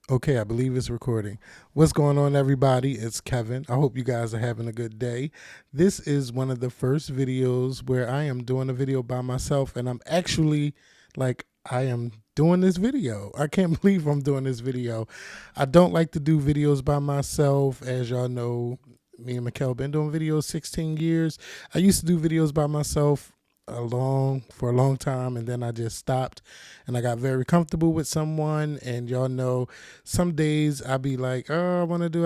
Okay, I believe it's recording. What's going on, everybody? It's Kevin. I hope you guys are having a good day. This is one of the first videos where I am doing a video by myself, and I'm actually I am doing this video. I can't believe I'm doing this video. I don't like to do videos by myself. As y'all know, me and Mikkel been doing videos 16 years. I used to do videos by myself for a long time, and then I just stopped, and I got very comfortable with someone. And y'all know, some days I be like, oh, I want to do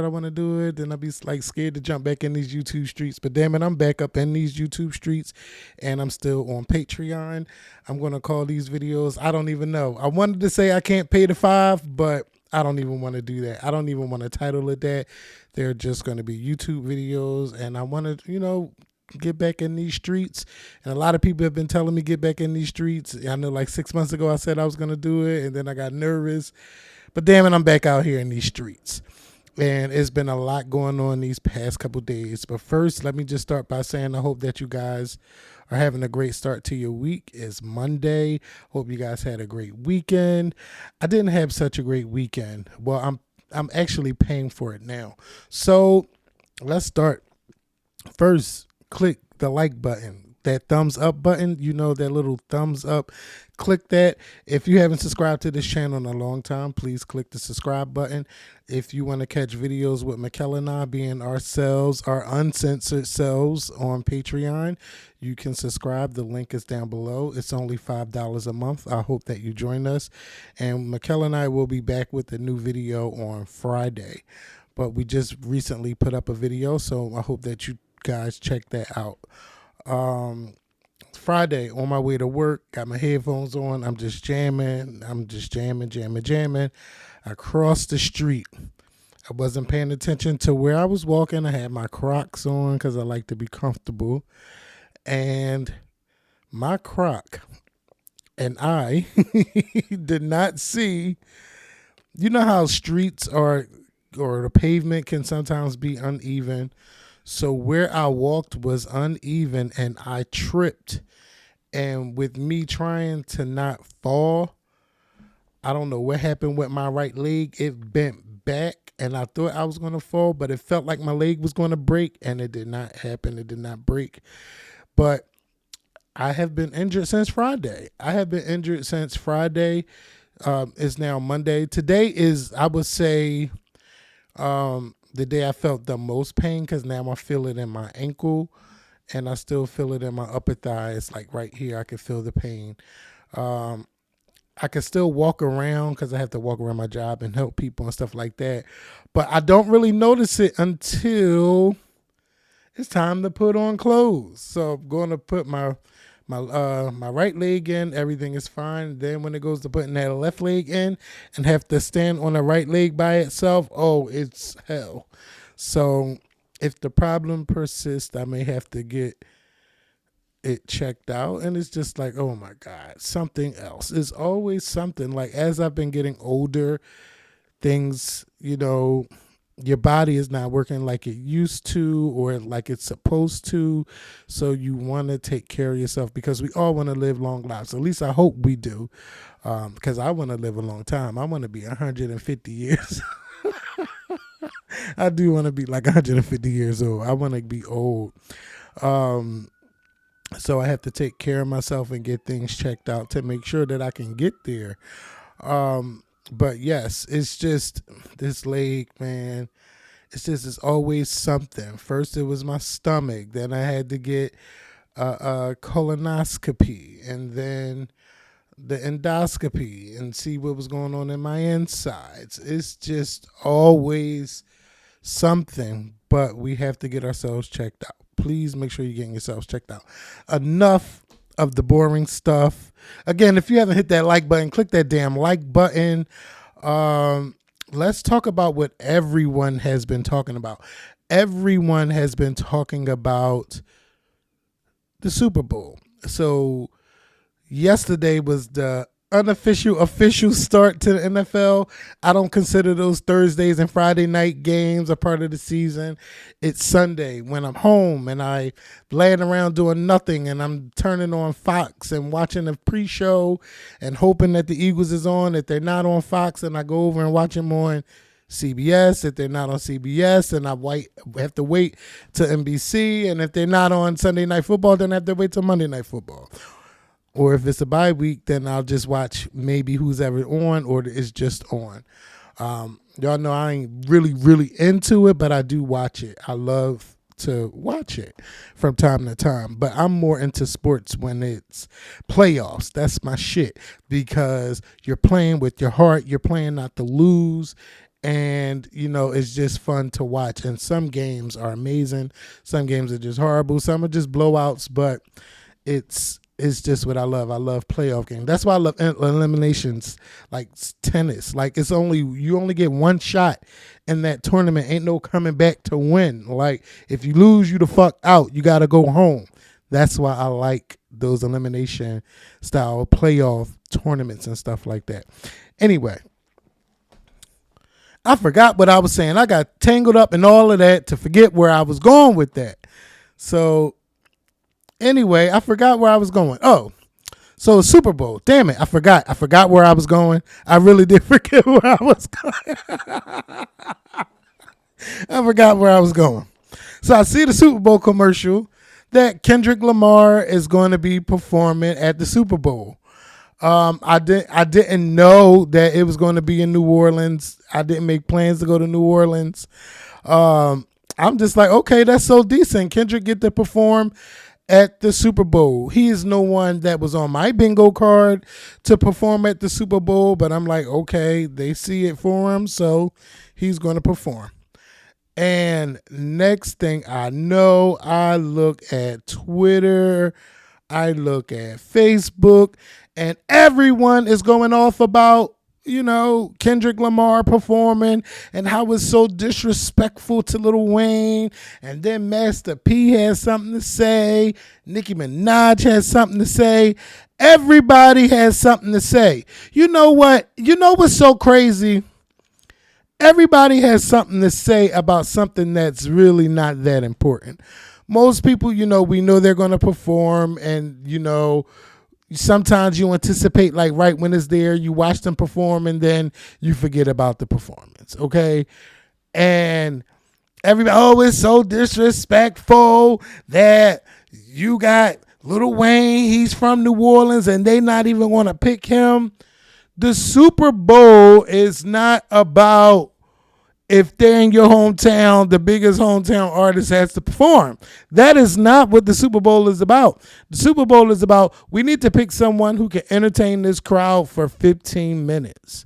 it, then I be like scared to jump back in these YouTube streets. But damn it, I'm back up in these YouTube streets, and I'm still on Patreon. I'm gonna call these videos, I don't even know. I wanted to say I can't pay the $5, but I don't even want to do that. I don't even want to title it that. They're just going to be YouTube videos, and I want to, get back in these streets. And a lot of people have been telling me get back in these streets. I know, like 6 months ago I said I was going to do it, and then I got nervous. But damn it, I'm back out here in these streets. And it's been a lot going on these past couple days. But first, let me just start by saying I hope that you guys are having a great start to your week. It's Monday. Hope you guys had a great weekend. I didn't have such a great weekend. Well, I'm actually paying for it now. So let's start. First, click the like button, that thumbs up button, that little thumbs up. Click that. If you haven't subscribed to this channel in a long time, please click the subscribe button. If you want to catch videos with Mikkel and I being ourselves, our uncensored selves on Patreon, you can subscribe. The link is down below. It's only $5 a month. I hope that you join us. And Mikkel and I will be back with a new video on Friday. But we just recently put up a video, so I hope that you guys check that out. Friday, on my way to work, got my headphones on. I'm just jamming. Jamming. I crossed the street. I wasn't paying attention to where I was walking. I had my Crocs on because I like to be comfortable. And my Croc and I did not see, you know how streets are, or the pavement can sometimes be uneven. So where I walked was uneven, and I tripped. And with me trying to not fall, I don't know what happened with my right leg. It bent back, and I thought I was going to fall, but it felt like my leg was going to break, and it did not happen. It did not break. But I have been injured since Friday. It's now Monday. Today is, I would say, the day I felt the most pain, because now I feel it in my ankle, and I still feel it in my upper thigh. It's like right here, I can feel the pain. I can still walk around because I have to walk around my job and help people and stuff like that. But I don't really notice it until it's time to put on clothes. So I'm going to put my right leg in. Everything is fine. Then when it goes to putting that left leg in and have to stand on the right leg by itself, oh, it's hell. So if the problem persists, I may have to get it checked out. And it's just like, oh my God, something else. It's always something. Like, as I've been getting older, things, your body is not working like it used to, or like it's supposed to. So you want to take care of yourself, because we all want to live long lives. At least I hope we do, because I want to live a long time. I want to be 150 years. I do want to be like 150 years old. I want to be old. So I have to take care of myself and get things checked out to make sure that I can get there. But yes, it's just this leg, man. It's always something. First it was my stomach. Then I had to get a colonoscopy, and then the endoscopy, and see what was going on in my insides. It's just always something, but we have to get ourselves checked out. Please make sure you're getting yourselves checked out. Enough of the boring stuff. Again, if you haven't hit that like button, click that damn like button. Let's talk about what everyone has been talking about. Everyone has been talking about the Super Bowl. So yesterday was the unofficial official start to the NFL. I don't consider those Thursdays and Friday night games a part of the season. It's Sunday when I'm home and I laying around doing nothing and I'm turning on Fox and watching the pre-show and hoping that the Eagles is on. If they're not on Fox, and I go over and watch them on CBS. If they're not on CBS, then I have to wait to NBC. And if they're not on Sunday Night Football, then I have to wait till Monday Night Football. Or if it's a bye week, then I'll just watch maybe who's ever on or it's just on. Y'all know I ain't really into it, but I do watch it. I love to watch it from time to time. But I'm more into sports when it's playoffs. That's my shit because you're playing with your heart. You're playing not to lose. And, it's just fun to watch. And some games are amazing. Some games are just horrible. Some are just blowouts. But it's just what I love. I love playoff games. That's why I love eliminations, like tennis. Like you only get one shot in that tournament. Ain't no coming back to win. Like if you lose, you the fuck out. You got to go home. That's why I like those elimination style playoff tournaments and stuff like that. Anyway, I forgot what I was saying. I got tangled up in all of that to forget where I was going with that. So anyway, I forgot where I was going. Oh, so Super Bowl. Damn it, I forgot. I forgot where I was going. I really did forget where I was going. I forgot where I was going. So I see the Super Bowl commercial that Kendrick Lamar is going to be performing at the Super Bowl. I didn't know that it was going to be in New Orleans. I didn't make plans to go to New Orleans. I'm just like, okay, that's so decent. Kendrick get to perform at the Super Bowl. He is no one that was on my bingo card to perform at the Super Bowl, but I'm like, okay, they see it for him, so he's going to perform. And next thing I know, I look at Twitter, I look at Facebook, and everyone is going off about Kendrick Lamar performing and how it's so disrespectful to Lil Wayne. And then Master P has something to say. Nicki Minaj has something to say. Everybody has something to say. You know what? You know what's so crazy? Everybody has something to say about something that's really not that important. Most people, we know they're going to perform and, sometimes you anticipate like right when it's there, you watch them perform and then you forget about the performance. Okay. And everybody, oh, it's so disrespectful that you got Lil Wayne. He's from New Orleans and they not even want to pick him. The Super Bowl is not about if they're in your hometown, the biggest hometown artist has to perform. That is not what the Super Bowl is about. The Super Bowl is about we need to pick someone who can entertain this crowd for 15 minutes.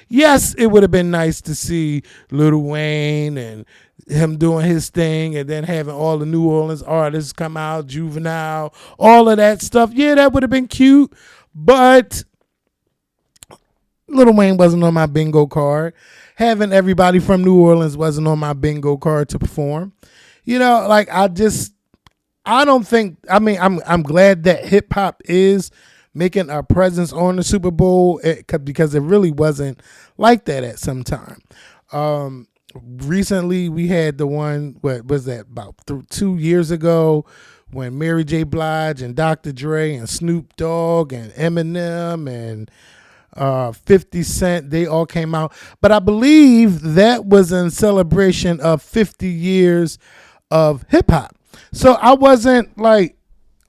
Yes, it would have been nice to see Lil Wayne and him doing his thing and then having all the New Orleans artists come out, Juvenile, all of that stuff. Yeah, that would have been cute, but Lil Wayne wasn't on my bingo card. Having everybody from New Orleans wasn't on my bingo card to perform. I'm glad that hip hop is making a presence on the Super Bowl because it really wasn't like that at some time. Recently we had the one, what was that, about 2 years ago when Mary J. Blige and Dr. Dre and Snoop Dogg and Eminem and 50 Cent, they all came out. But I believe that was in celebration of 50 years of hip hop. So I wasn't too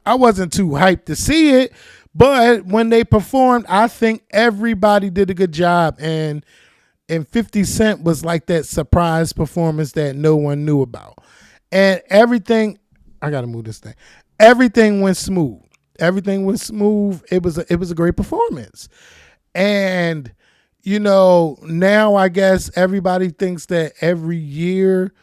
hyped to see it, but when they performed, I think everybody did a good job. And 50 Cent was like that surprise performance that no one knew about. And everything, I got to move this thing. Everything went smooth. It was a great performance. And, now I guess everybody thinks that every year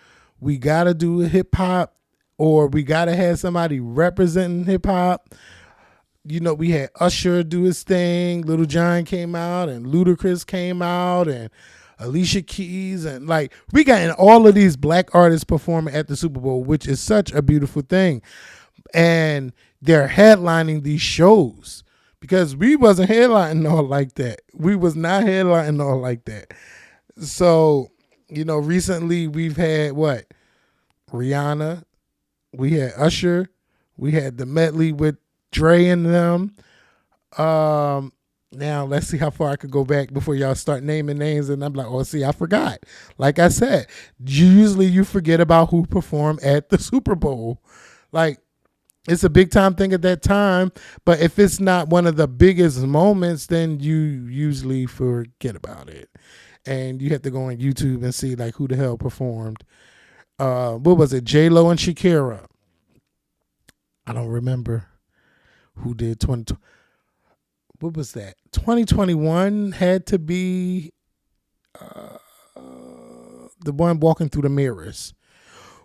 we got to do hip hop or we got to have somebody representing hip hop. We had Usher do his thing. Little John came out and Ludacris came out and Alicia Keys. And we got all of these black artists performing at the Super Bowl, which is such a beautiful thing. And they're headlining these shows because we wasn't headlining all like that. We was not headlining all like that. So, recently we've had what? Rihanna, we had Usher, we had the medley with Dre and them. Now let's see how far I could go back before y'all start naming names, and I'm like, oh, see, I forgot. Like I said, usually you forget about who performed at the Super Bowl. Like, it's a big time thing at that time, but if it's not one of the biggest moments, then you usually forget about it. And you have to go on YouTube and see like who the hell performed. What was it? J-Lo and Shakira. I don't remember who did 2020. What was that? 2021 had to be the one walking through the mirrors.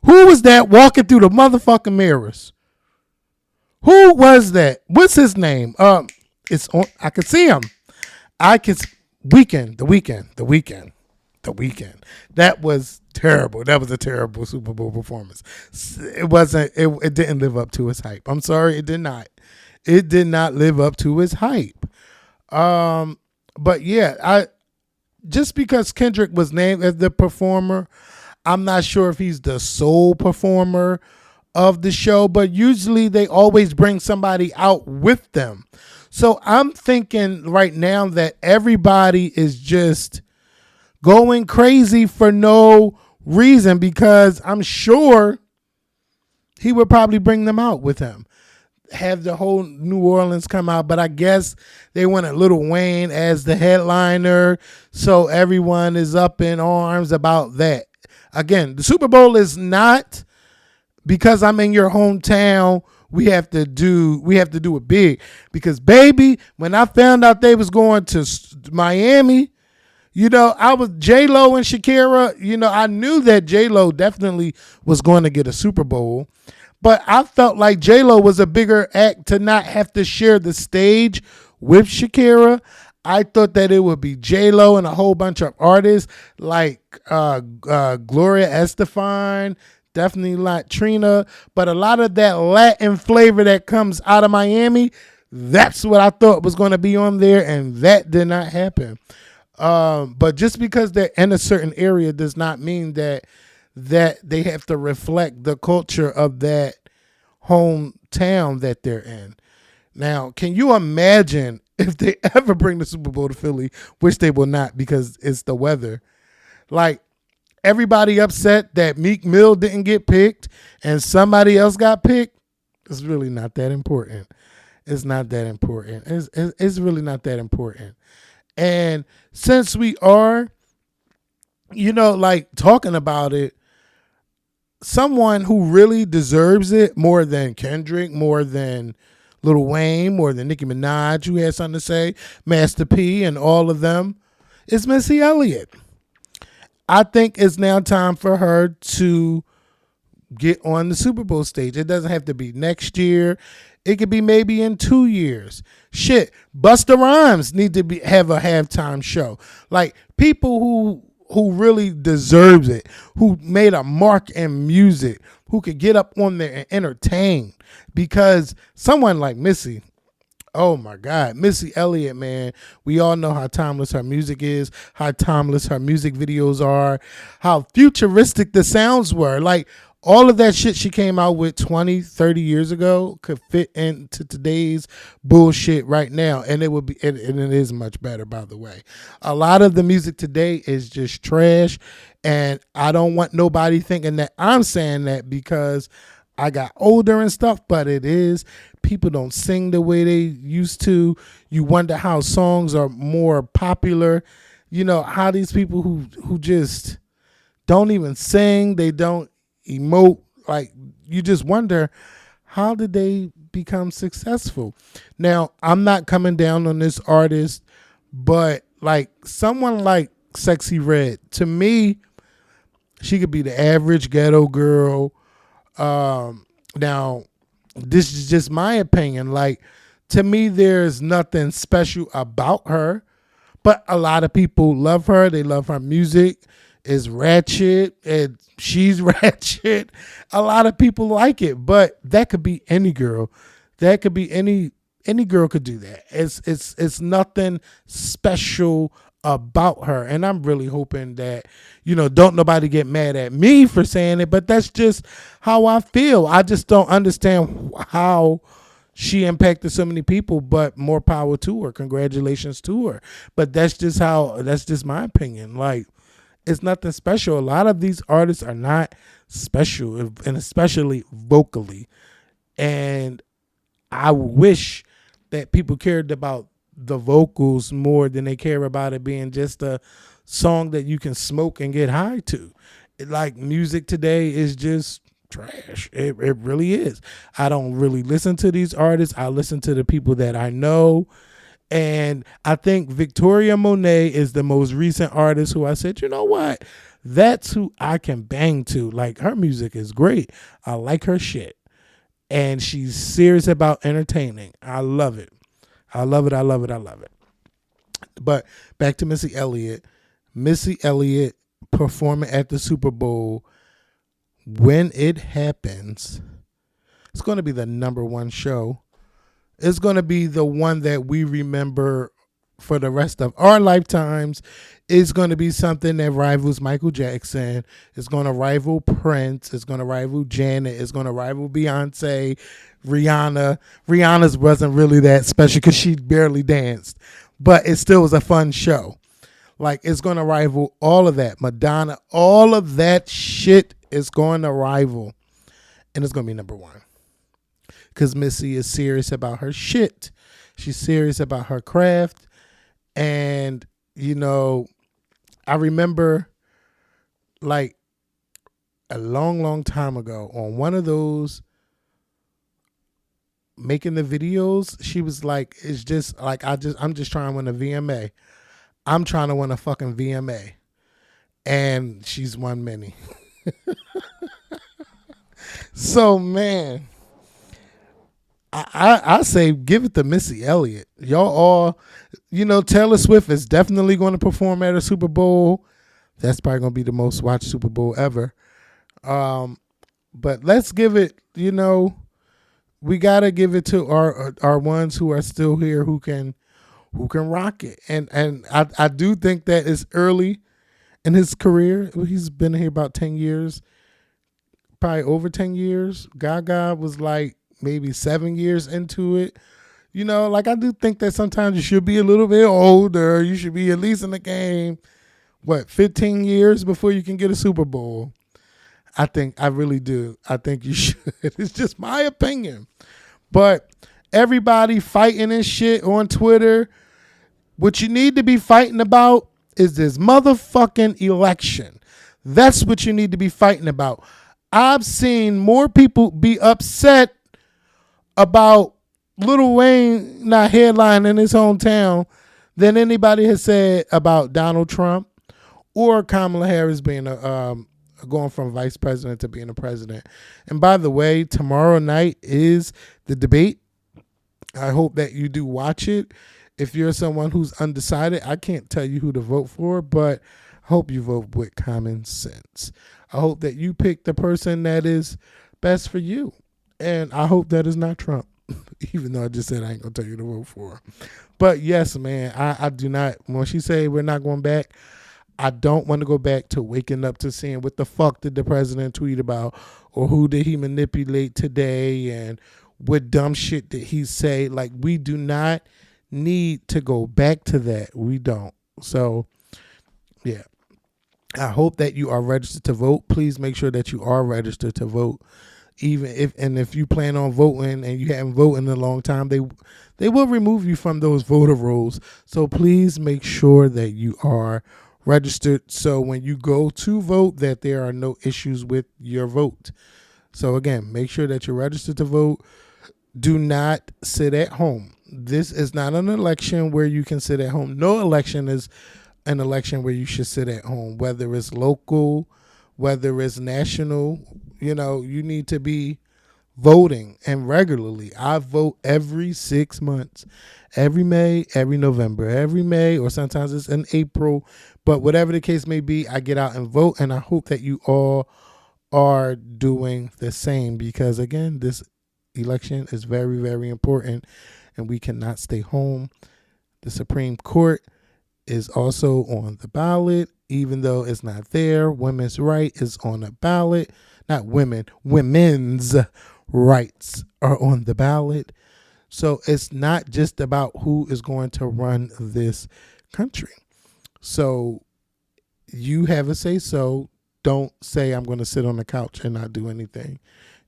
Who was that walking through the motherfucking mirrors? Who was that? What's his name? It's on. I can see him. The weekend. That was terrible. That was a terrible Super Bowl performance. It wasn't. It didn't live up to his hype. I'm sorry, it did not. It did not live up to his hype. But yeah, just because Kendrick was named as the performer, I'm not sure if he's the sole performer of the show, but usually they always bring somebody out with them. So I'm thinking right now that everybody is just going crazy for no reason, because I'm sure he would probably bring them out with him. Have the whole New Orleans come out, but I guess they wanted Lil Wayne as the headliner, so everyone is up in arms about that. Again, the Super Bowl is not because I'm in your hometown. We have to do it big, because baby, when I found out they was going to Miami, I was J-Lo and Shakira. I knew that J-Lo definitely was going to get a Super Bowl. But I felt like J-Lo was a bigger act to not have to share the stage with Shakira. I thought that it would be J-Lo and a whole bunch of artists like Gloria Estefan, definitely Latrina. But a lot of that Latin flavor that comes out of Miami, that's what I thought was going to be on there, and that did not happen. But just because they're in a certain area does not mean that they have to reflect the culture of that hometown that they're in. Now, can you imagine if they ever bring the Super Bowl to Philly, which they will not because it's the weather? Like, everybody upset that Meek Mill didn't get picked and somebody else got picked. It's really not that important. It's not that important. It's really not that important. And since we are, talking about it, someone who really deserves it more than Kendrick, more than Lil Wayne, more than Nicki Minaj, who had something to say, Master P, and all of them, is Missy Elliott. I think it's now time for her to get on the Super Bowl stage. It doesn't have to be next year. It could be maybe in 2 years. Shit, Busta Rhymes need to have a halftime show. Like, people who really deserves it, who made a mark in music, who could get up on there and entertain. Because someone like Missy, oh my God, Missy Elliott, man, we all know how timeless her music is, how timeless her music videos are, how futuristic the sounds were. Like, all of that shit she came out with 20, 30 years ago could fit into today's bullshit right now. And it would be, and it is much better, by the way. A lot of the music today is just trash. And I don't want nobody thinking that I'm saying that because I got older and stuff, but it is. People don't sing the way they used to. You wonder how songs are more popular. How these people who just don't even sing, they don't emote, like, you just wonder, how did they become successful? Now, I'm not coming down on this artist, but like someone like Sexy Red, to me, she could be the average ghetto girl. Now, this is just my opinion. Like, to me, there's nothing special about her, but a lot of people love her. They love her music. It's ratchet, and she's ratchet. A lot of people like it, but that could be any girl. That could be any Any girl could do that. It's nothing special about her. And I'm really hoping that, don't nobody get mad at me for saying it, but that's just how I feel. I just don't understand how she impacted so many people, but more power to her. Congratulations to her. But that's just my opinion. Like, it's nothing special. A lot of these artists are not special, and especially vocally. And I wish that people cared about the vocals more than they care about it being just a song that you can smoke and get high to. Like, music today is just trash. It really is. I don't really listen to these artists. I listen to the people that I know. And I think Victoria Monet is the most recent artist who I said, you know what? That's who I can bang to. Like, her music is great. I like her shit. And she's serious about entertaining. I love it. I love it. I love it. I love it. But back to Missy Elliott. Missy Elliott performing at the Super Bowl. When it happens, it's going to be the number one show. It's going to be the one that we remember for the rest of our lifetimes. It's going to be something that rivals Michael Jackson. It's going to rival Prince. It's going to rival Janet. It's going to rival Beyonce, Rihanna. Rihanna's wasn't really that special because she barely danced, but it still was a fun show. Like, it's going to rival all of that. Madonna, all of that shit is going to rival. And it's going to be number one. Because Missy is serious about her shit. She's serious about her craft. And, I remember, like, a long, long time ago on one of those making the videos, she was like, it's just like, I'm just trying to win a VMA. I'm trying to win a fucking VMA. And she's won many. So, man, I say give it to Missy Elliott. Y'all all, Taylor Swift is definitely going to perform at a Super Bowl. That's probably going to be the most watched Super Bowl ever. But let's give it, we got to give it to our ones who are still here who can rock it. And I do think that it's early in his career. He's been here about 10 years, probably over 10 years. Gaga was like maybe 7 years into it. Like, I do think that sometimes you should be a little bit older. You should be at least in the game, 15 years before you can get a Super Bowl. I really do. I think you should. It's just my opinion. But everybody fighting and shit on Twitter, what you need to be fighting about is this motherfucking election. That's what you need to be fighting about. I've seen more people be upset about Lil Wayne not headlining in his hometown than anybody has said about Donald Trump or Kamala Harris being going from vice president to being a president. And by the way, tomorrow night is the debate. I hope that you do watch it. If you're someone who's undecided, I can't tell you who to vote for, but I hope you vote with common sense. I hope that you pick the person that is best for you. And I hope that is not Trump, even though I just said I ain't going to tell you to vote for. But yes, man, I do not. When she say we're not going back, I don't want to go back to waking up to seeing what the fuck did the president tweet about, or who did he manipulate today, and what dumb shit did he say. Like, we do not need to go back to that. We don't. So, yeah. I hope that you are registered to vote. Please make sure that you are registered to vote. Even if you plan on voting and you haven't voted in a long time, they will remove you from those voter rolls. So please make sure that you are registered, so when you go to vote, that there are no issues with your vote. So again, make sure that you're registered to vote. Do not sit at home. This is not an election where you can sit at home. No election is an election where you should sit at home, whether it's local, whether it's national. You need to be voting, and regularly. I vote every 6 months, every May, every November, every May, or sometimes it's in April. But whatever the case may be, I get out and vote, and I hope that you all are doing the same, because again, this election is very, very important, and we cannot stay home. The Supreme Court is also on the ballot, even though it's not there. Women's right is on the ballot. Not women, women's rights are on the ballot. So it's not just about who is going to run this country. So you have a say so. Don't say I'm going to sit on the couch and not do anything.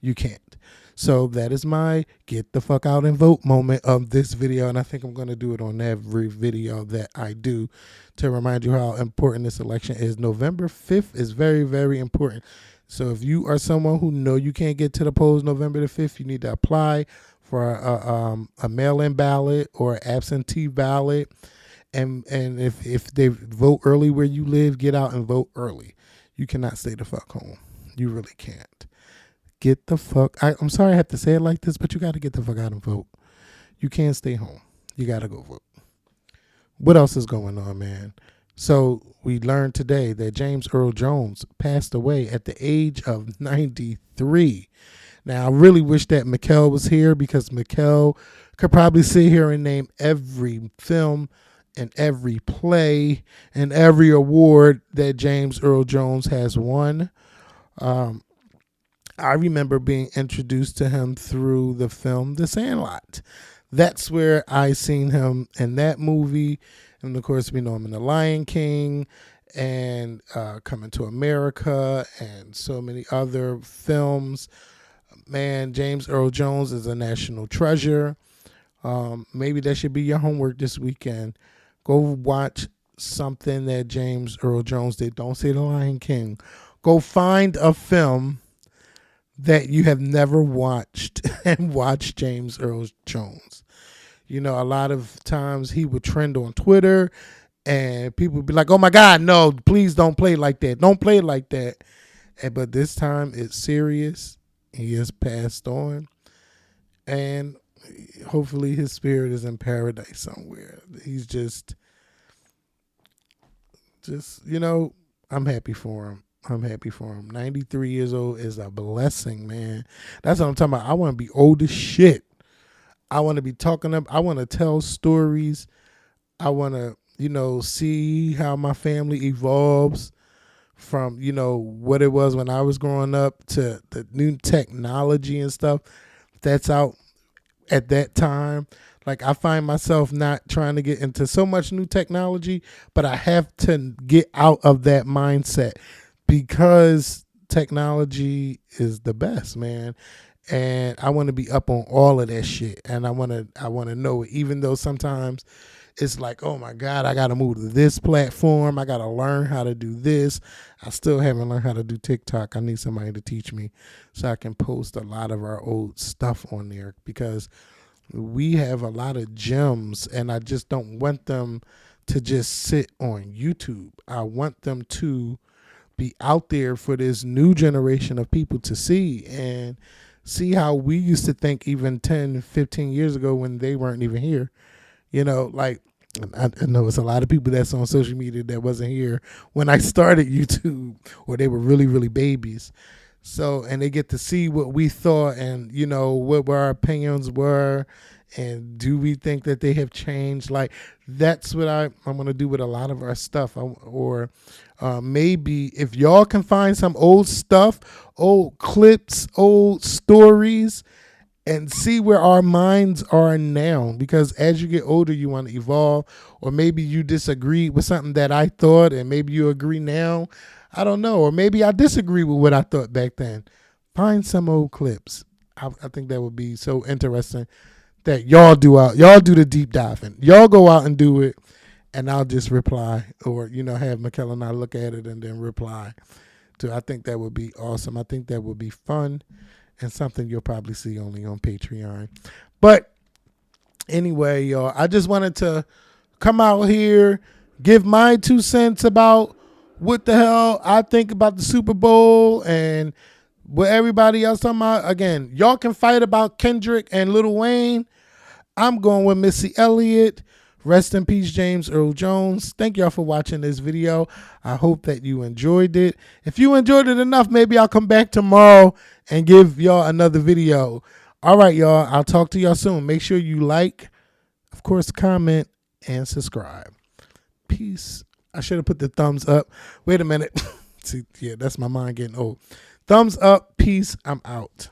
You can't. So that is my get the fuck out and vote moment of this video. And I think I'm going to do it on every video that I do to remind you how important this election is. November 5th is very, very important. So if you are someone who know you can't get to the polls November the 5th, you need to apply for a mail-in ballot or absentee ballot. And if they vote early where you live, get out and vote early. You cannot stay the fuck home. You really can't. Get the fuck. I'm sorry I have to say it like this, but you got to get the fuck out and vote. You can't stay home. You got to go vote. What else is going on, man? So we learned today that James Earl Jones passed away at the age of 93. Now, I really wish that Mikkel was here because Mikkel could probably sit here and name every film and every play and every award that James Earl Jones has won. I remember being introduced to him through the film The Sandlot. That's where I seen him in that movie. And of course, we know him in The Lion King and Coming to America and so many other films. Man, James Earl Jones is a national treasure. Maybe that should be your homework this weekend. Go watch something that James Earl Jones did. Don't say The Lion King. Go find a film that you have never watched and watch James Earl Jones. You know, a lot of times he would trend on Twitter and people would be like, oh my God, no, please don't play like that. Don't play like that. But this time it's serious. He has passed on. And hopefully his spirit is in paradise somewhere. He's just, you know, I'm happy for him. 93 years old is a blessing, man. That's what I'm talking about. I want to be old as shit. I want to be talking up. I want to tell stories. I want to, you know, see how my family evolves from, you know, what it was when I was growing up to the new technology and stuff that's out at that time. Like, I find myself not trying to get into so much new technology, but I have to get out of that mindset because technology is the best, man. And I want to be up on all of that shit. And I want to know it, even though sometimes it's like, oh my God, I got to move to this platform. I got to learn how to do this. I still haven't learned how to do TikTok. I need somebody to teach me so I can post a lot of our old stuff on there because we have a lot of gems and I just don't want them to just sit on YouTube. I want them to be out there for this new generation of people to see and see how we used to think even 10, 15 years ago when they weren't even here. You know, like, I know it's a lot of people that's on social media that wasn't here when I started YouTube or they were really, really babies. So, and they get to see what we thought and, you know, what our opinions were and do we think that they have changed? Like, that's what I'm going to do with a lot of our stuff. Or maybe if y'all can find some old stuff, old clips, old stories, and see where our minds are now. Because as you get older, you want to evolve. Or maybe you disagree with something that I thought and maybe you agree now. I don't know. Or maybe I disagree with what I thought back then. Find some old clips. I think that would be so interesting that y'all do the deep diving. Y'all go out and do it, and I'll just reply, or, you know, have Mikkel and I look at it and then reply. I think that would be awesome. I think that would be fun and something you'll probably see only on Patreon. But anyway, y'all, I just wanted to come out here, give my 2 cents about what the hell I think about the Super Bowl and what everybody else talking about. Again, y'all can fight about Kendrick and Lil Wayne. I'm going with Missy Elliott. Rest in peace, James Earl Jones. Thank y'all for watching this video. I hope that you enjoyed it. If you enjoyed it enough, maybe I'll come back tomorrow and give y'all another video. All right, y'all. I'll talk to y'all soon. Make sure you like, Of course, comment and subscribe. Peace. I should have put the thumbs up. Wait a minute. See, yeah, that's my mind getting old. Thumbs up. Peace. I'm out.